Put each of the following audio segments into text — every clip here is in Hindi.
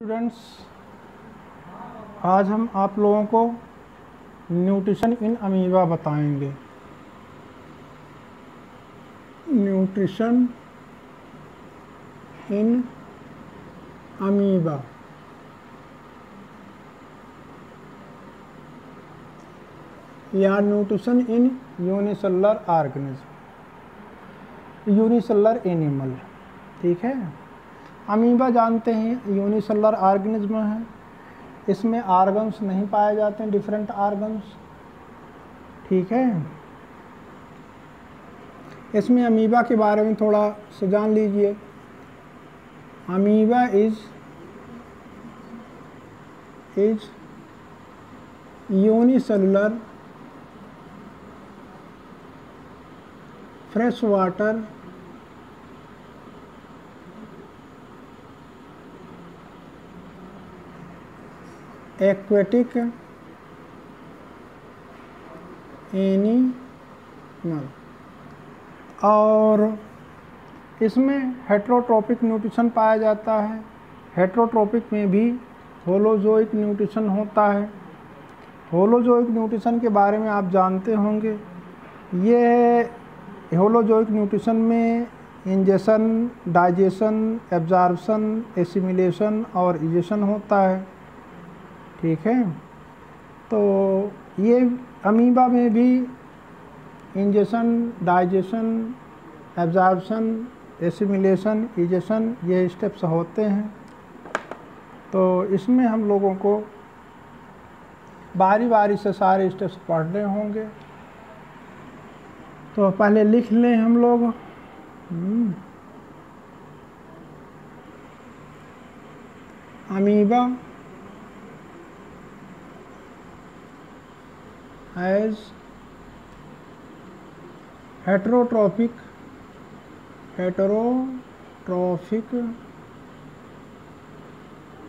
स्टूडेंट्स, आज हम आप लोगों को न्यूट्रिशन इन अमीबा बताएंगे। न्यूट्रिशन इन अमीबा या nutrition in unicellular organism, unicellular animal. ठीक है, अमीबा जानते हैं यूनिसेलुलर ऑर्गेनिज्म है। इसमें ऑर्गन्स नहीं पाए जाते हैं, डिफरेंट ऑर्गन्स। ठीक है, इसमें अमीबा के बारे में थोड़ा सा जान लीजिए। Amoeba is unicellular fresh water aquatic animal, और इसमें हेट्रोट्रोपिक न्यूट्रिशन पाया जाता है। हेट्रोट्रोपिक में भी होलोजोइक न्यूट्रिशन होता है। होलोजोइक न्यूट्रिशन के बारे में आप जानते होंगे। ये होलोजोइक न्यूट्रिशन में इंजेशन, डाइजेशन, एब्जॉर्प्शन, एसिमिलेशन और इजेशन होता है। ठीक है, तो ये अमीबा में भी ingestion, digestion, absorption, assimilation, egestion ये स्टेप्स होते हैं। तो इसमें हम लोगों को बारी बारी से सारे स्टेप्स पढ़ने होंगे। तो पहले लिख लें हम लोग। Amoeba as heterotrophic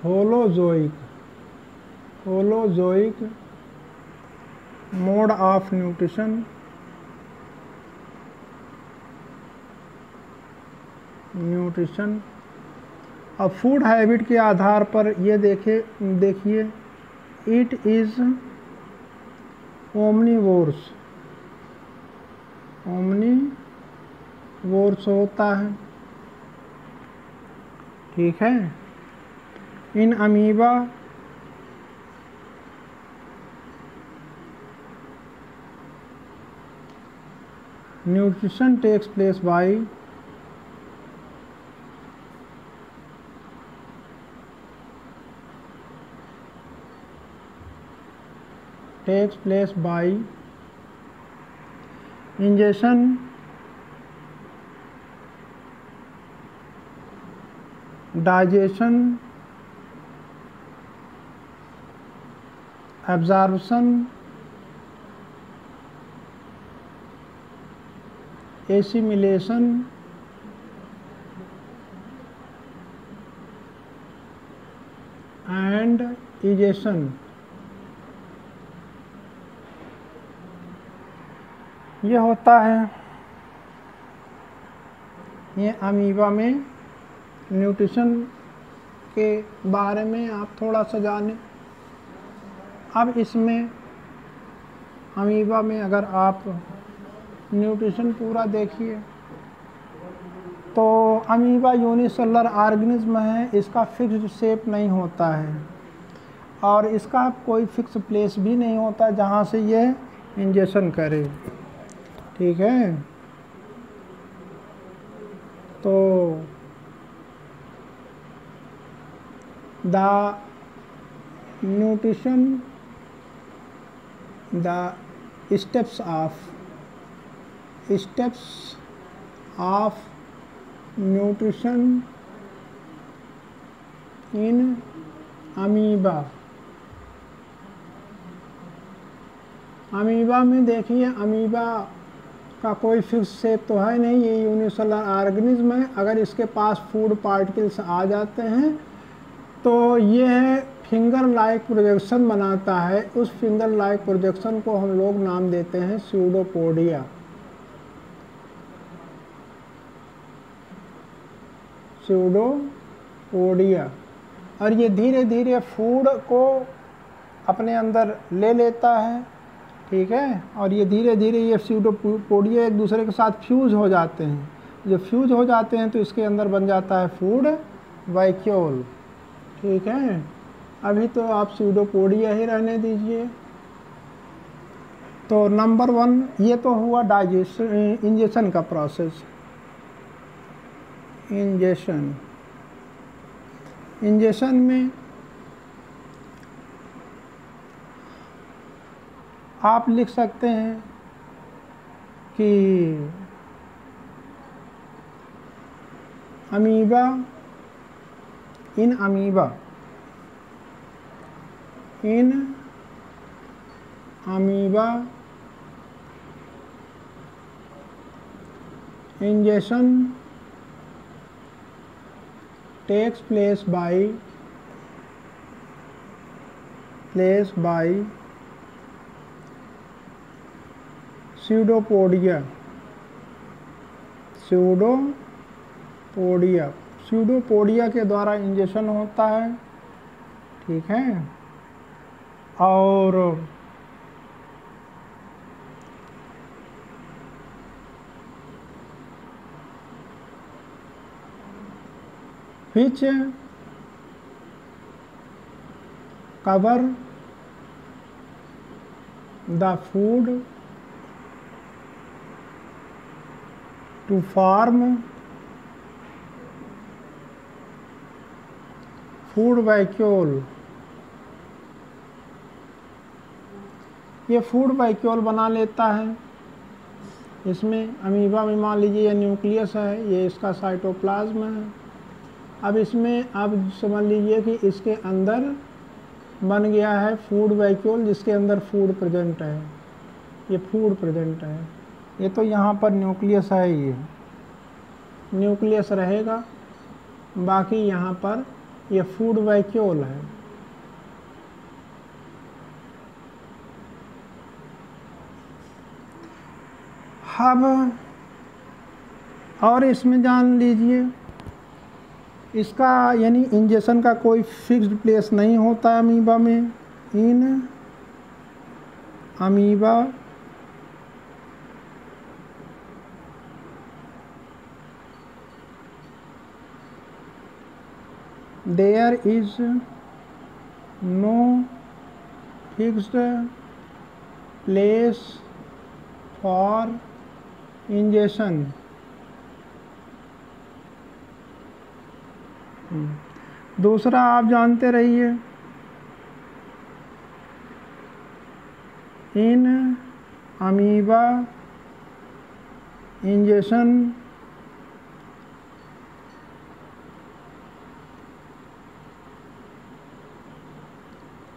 holozoic mode of nutrition अब फूड हैबिट के आधार पर ये देखिए इट इज ओमनीवोर्स होता है। ठीक है, in amoeba nutrition takes place by ingestion, digestion, absorption, assimilation and egestion। ये होता है ये अमीबा में न्यूट्रिशन के बारे में आप थोड़ा सा जानें। अब इसमें अमीबा में अगर आप न्यूट्रिशन पूरा देखिए तो अमीबा यूनिसेलुलर ऑर्गेनिज्म है। इसका फिक्स्ड शेप नहीं होता है और इसका कोई फिक्स प्लेस भी नहीं होता जहाँ से ये इंजेक्शन करे। ठीक है, तो the steps of nutrition in amoeba में देखिए, अमीबा का कोई फिक्स शेप तो है नहीं, ये यूनिसेलुलर ऑर्गेनिज्म है। अगर इसके पास फूड पार्टिकल्स आ जाते हैं तो ये फिंगर लाइक प्रोजेक्शन बनाता है। उस फिंगर लाइक प्रोजेक्शन को हम लोग नाम देते हैं स्यूडोपोडिया। और ये धीरे धीरे फूड को अपने अंदर ले लेता है, ठीक है। और ये धीरे धीरे ये स्यूडोपोडिया एक दूसरे के साथ फ्यूज़ हो जाते हैं। जब फ्यूज़ हो जाते हैं तो इसके अंदर बन जाता है फूड वैक्यूल, ठीक है। अभी तो आप स्यूडोपोडिया ही रहने दीजिए। तो नंबर 1 ये तो हुआ डाइजेशन, इंजेशन का प्रोसेस। इंजेशन में आप लिख सकते हैं कि amoeba in amoeba ingestion takes place by pseudopodia के द्वारा इंजेक्शन होता है, ठीक है। और which cover the food to form food vacuole. ये फूड वैक्यूल बना लेता है। इसमें अमीबा में मान लीजिए ये न्यूक्लियस है, ये इसका साइटोप्लाज्म है। अब इसमें अब समझ लीजिए कि इसके अंदर बन गया है फूड वैक्यूल, जिसके अंदर फूड प्रेजेंट है। ये फूड प्रेजेंट है। ये तो यहाँ पर न्यूक्लियस है, ये न्यूक्लियस रहेगा, बाकी यहाँ पर ये फूड वैक्यूल है। अब और इसमें जान लीजिए इसका यानी इंजेक्शन का कोई फिक्स्ड प्लेस नहीं होता है अमीबा में। In amoeba there is no fixed place for injection। दूसरा आप जानते रहिए, in amoeba injection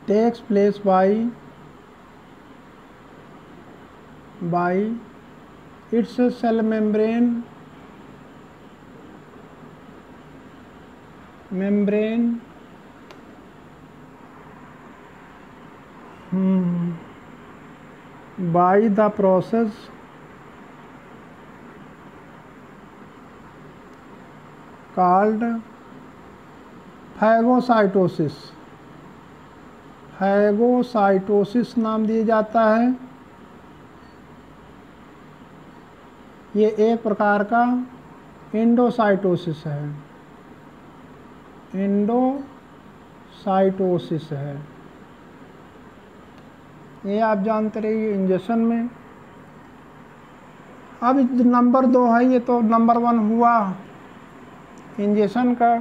takes place by its cell membrane by the process called phagocytosis नाम दिया जाता है। ये एक प्रकार का एंडोसाइटोसिस है। ये आप जानते रहिए इंजेक्शन में। अब नंबर 2 है, ये तो नंबर 1 हुआ इंजेक्शन का,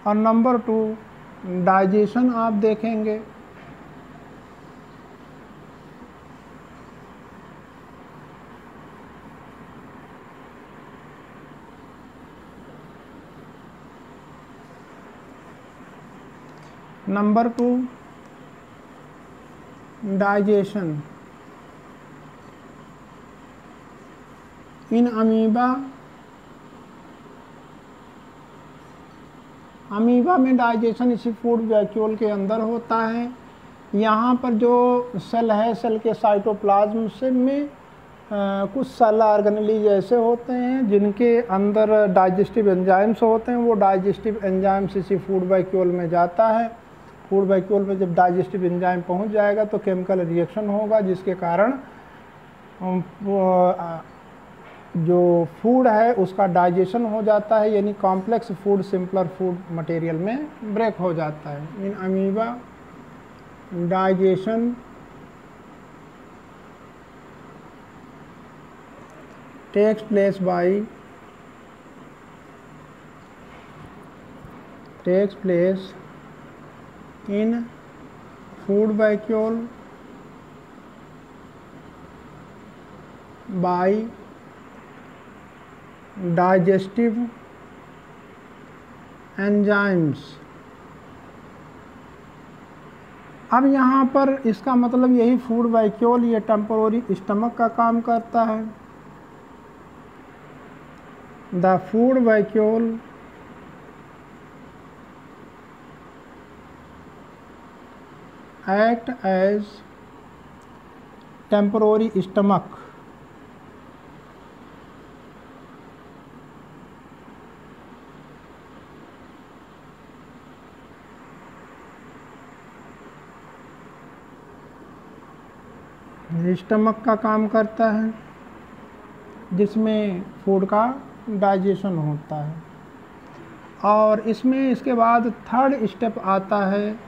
और नंबर 2 डाइजेशन आप देखेंगे। नंबर 2 डाइजेशन इन अमीबा में डाइजेशन इसी फूड वैक्यूल के अंदर होता है। यहाँ पर जो सेल है, सेल के साइटोप्लाज्म से में कुछ सेल ऑर्गेनेली जैसे होते हैं जिनके अंदर डाइजेस्टिव एंजाइम्स होते हैं। वो डाइजेस्टिव एंजाइम्स इसी फूड वैक्यूल में जाता है। फूड वैक्यूल में जब डाइजेस्टिव एंजाइम पहुंच जाएगा तो केमिकल रिएक्शन होगा, जिसके कारण जो फूड है उसका डाइजेशन हो जाता है, यानी complex food simpler food material में ब्रेक हो जाता है। In amoeba digestion takes place in food vacuole by digestive enzymes। अब यहाँ पर इसका मतलब यही फूड वैक्यूल ये टेम्पोररी स्टमक का काम करता है। The food vacuole act as temporary stomach stomach का काम करता है, जिसमें फूड का डाइजेशन होता है। और इसमें इसके बाद थर्ड स्टेप आता है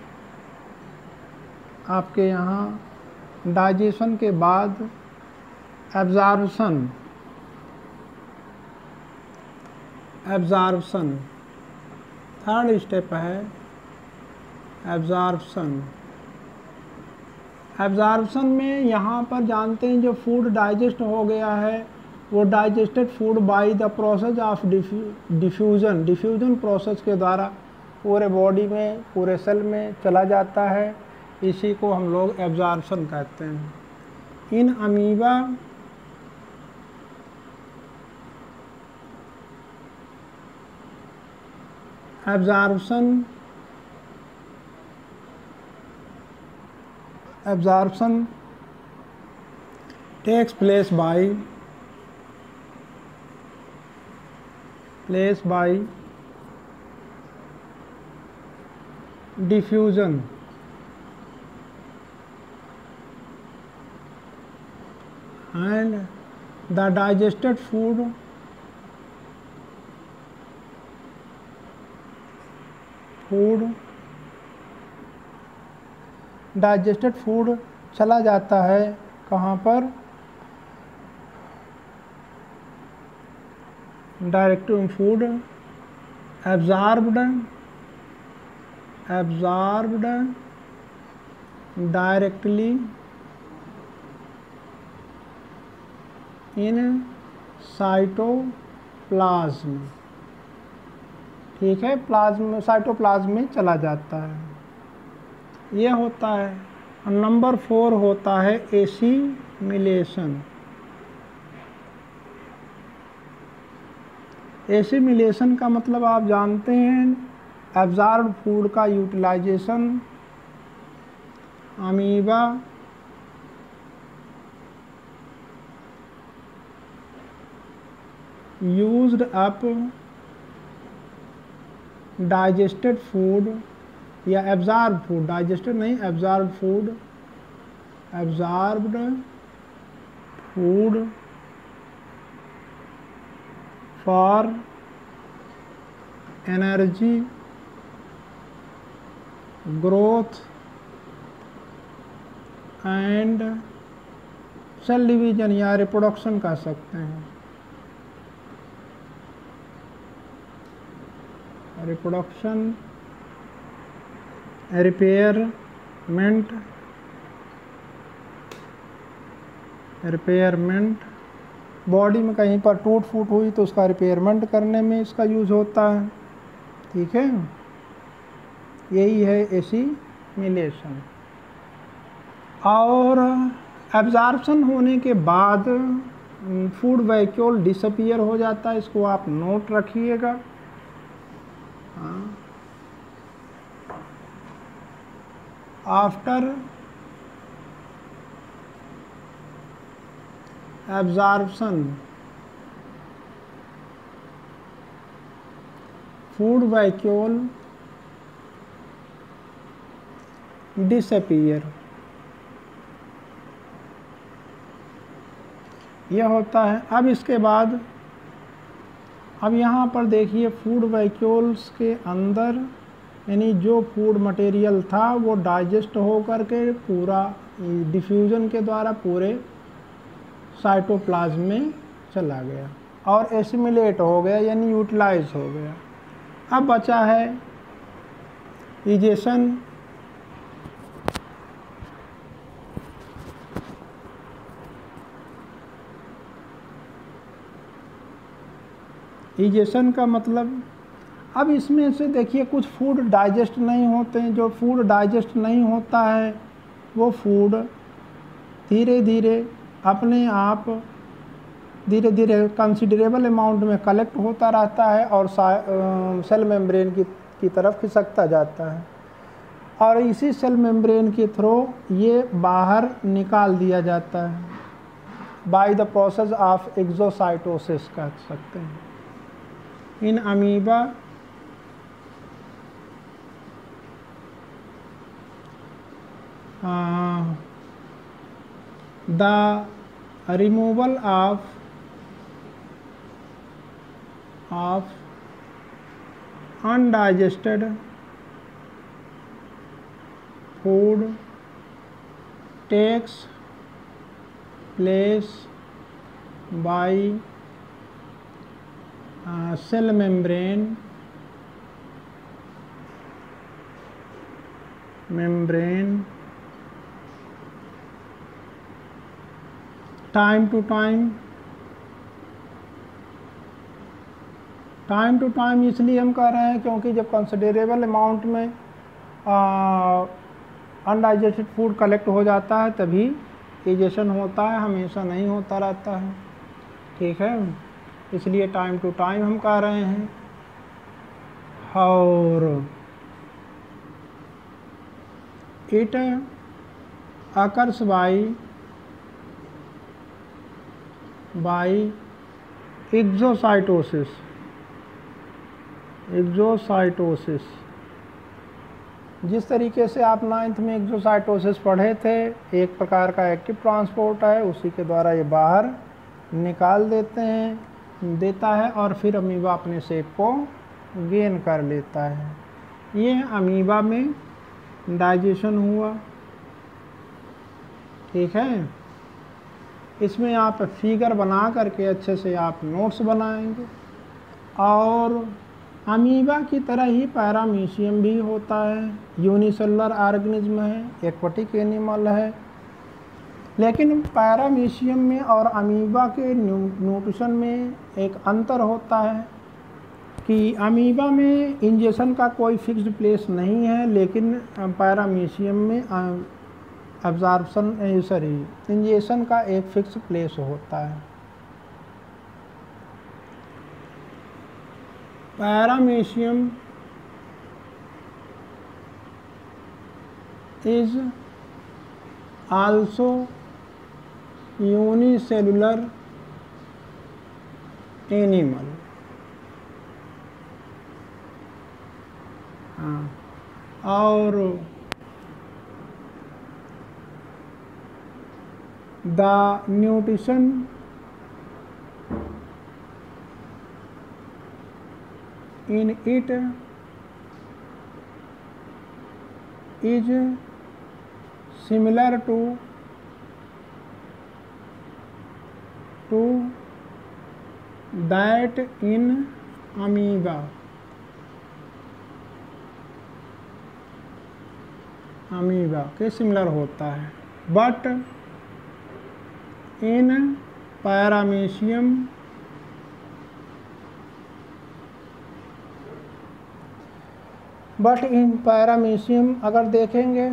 आपके यहाँ डाइजेशन के बाद एब्जॉर्प्शन। थर्ड स्टेप है एब्जॉर्प्शन। एब्जॉर्प्शन में यहाँ पर जानते हैं जो फूड डाइजेस्ट हो गया है वो digested food by the process of diffusion process के द्वारा पूरे बॉडी में पूरे सेल में चला जाता है। इसी को हम लोग एब्जॉर्प्शन कहते हैं। In amoeba absorption takes place by diffusion and the digested food चला जाता है कहाँ पर, direct food absorbed directly in cytoplasm. ठीक है, साइटोप्लाज्म में चला जाता है। यह होता है। नंबर 4 होता है एसिमिलेशन। एसिमिलेशन का मतलब आप जानते हैं एब्जॉर्ब्ड फूड का utilization. Amoeba used up digested food या एब्जॉर्ब फूड, डाइजेस्टेड नहीं absorb food, absorbed food for energy growth and cell division या रिप्रोडक्शन कह सकते हैं। रिप्रोडक्शन, रिपेयरमेंट बॉडी में कहीं पर टूट फूट हुई तो उसका रिपेयरमेंट करने में इसका यूज़ होता है। ठीक है, यही है एसिमिलेशन। और एब्जॉर्प्शन होने के बाद फूड वैक्यूल डिसअपीयर हो जाता है। इसको आप नोट रखिएगा। After absorption, food vacuole disappear, यह होता है। अब इसके बाद अब यहाँ पर देखिए फूड वैक्यूल्स के अंदर यानी जो फूड मटेरियल था वो डाइजेस्ट हो करके पूरा डिफ्यूजन के द्वारा पूरे साइटोप्लाज्म में चला गया और एसिमिलेट हो गया यानी यूटिलाइज हो गया। अब बचा है इजेशन। इजेशन का मतलब अब इसमें से देखिए कुछ फूड डाइजेस्ट नहीं होते हैं। जो फूड डाइजेस्ट नहीं होता है वो फूड धीरे धीरे अपने आप धीरे धीरे कंसिडरेबल अमाउंट में कलेक्ट होता रहता है और सेल मेम्ब्रेन की तरफ खिसकता जाता है और इसी सेल मेम्ब्रेन के थ्रू ये बाहर निकाल दिया जाता है by the process of exocytosis कह सकते हैं। In amoeba the removal of undigested food takes place by cell membrane time to time इसलिए हम कह रहे हैं क्योंकि जब कंसिडरेबल अमाउंट में अनडाइजेस्टेड फूड कलेक्ट हो जाता है तभी इजेशन होता है, हमेशा नहीं होता रहता है। ठीक है, इसलिए टाइम टू टाइम हम कह रहे हैं। और इट अकर्स बाय एक्सोसाइटोसिस जिस तरीके से आप 9th में एक्सोसाइटोसिस पढ़े थे, एक प्रकार का एक्टिव ट्रांसपोर्ट है, उसी के द्वारा ये बाहर निकाल देता है और फिर अमीबा अपने शेप को गेन कर लेता है। ये अमीबा में डाइजेशन हुआ। ठीक है, इसमें आप फिगर बना करके अच्छे से आप नोट्स बनाएंगे। और अमीबा की तरह ही पैरामीशियम भी होता है, यूनिसेलुलर ऑर्गेनिज्म है, एक्वाटिक एनिमल है। लेकिन पैरामीशियम में और अमीबा के न्यूट्रिशन में एक अंतर होता है कि अमीबा में इंजेक्शन का कोई फिक्स्ड प्लेस नहीं है, लेकिन पैरामीशियम में इंजेक्शन का एक फिक्स प्लेस होता है। Paramecium is also unicellular animal। और the nutrition in it is similar to that in amoeba। Amoeba के सिमिलर होता है, बट इन पैरामीशियम अगर देखेंगे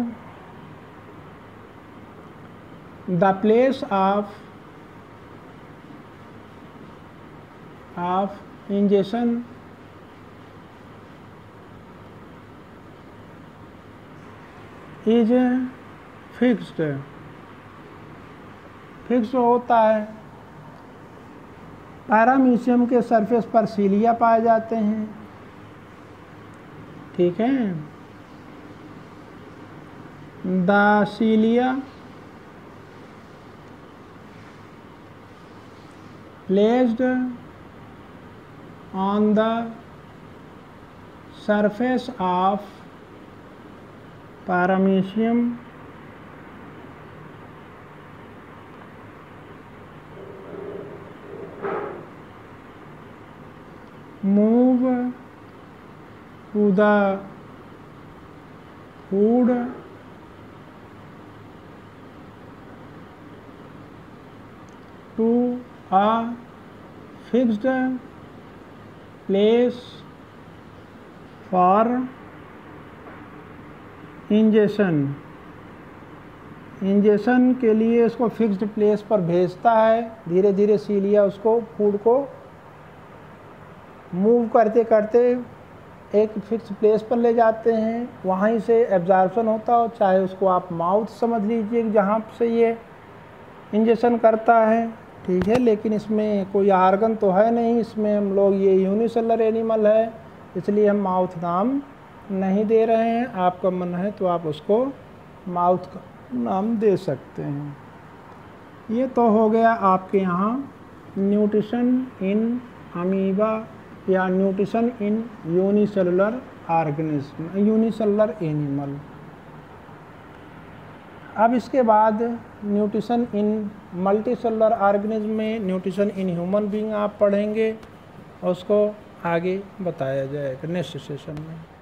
the place of injection is fixed होता है। पैरामीशियम के सरफेस पर सीलिया पाए जाते हैं, ठीक है। The cilia placed on the surface of paramecium move to the food to a fixed place for ingestion के लिए इसको फिक्स्ड प्लेस पर भेजता है। धीरे धीरे सीलिया उसको फूड को मूव करते करते एक फिक्स प्लेस पर ले जाते हैं, वहीं से एब्जॉर्प्शन होता हो, चाहे उसको आप माउथ समझ लीजिए जहाँ से ये इंजेक्शन करता है, ठीक है। लेकिन इसमें कोई आर्गन तो है नहीं, इसमें हम लोग ये यूनिसेलुलर एनिमल है, इसलिए हम माउथ नाम नहीं दे रहे हैं। आपका मन है तो आप उसको माउथ का नाम दे सकते हैं। ये तो हो गया आपके यहाँ न्यूट्रिशन इन अमीबा या nutrition in unicellular organism, unicellular animal. अब इसके बाद न्यूट्रिशन इन मल्टीसेलुलर ऑर्गेनिज्म में न्यूट्रिशन इन ह्यूमन बीइंग आप पढ़ेंगे, उसको आगे बताया जाएगा नेक्स्ट सेशन में।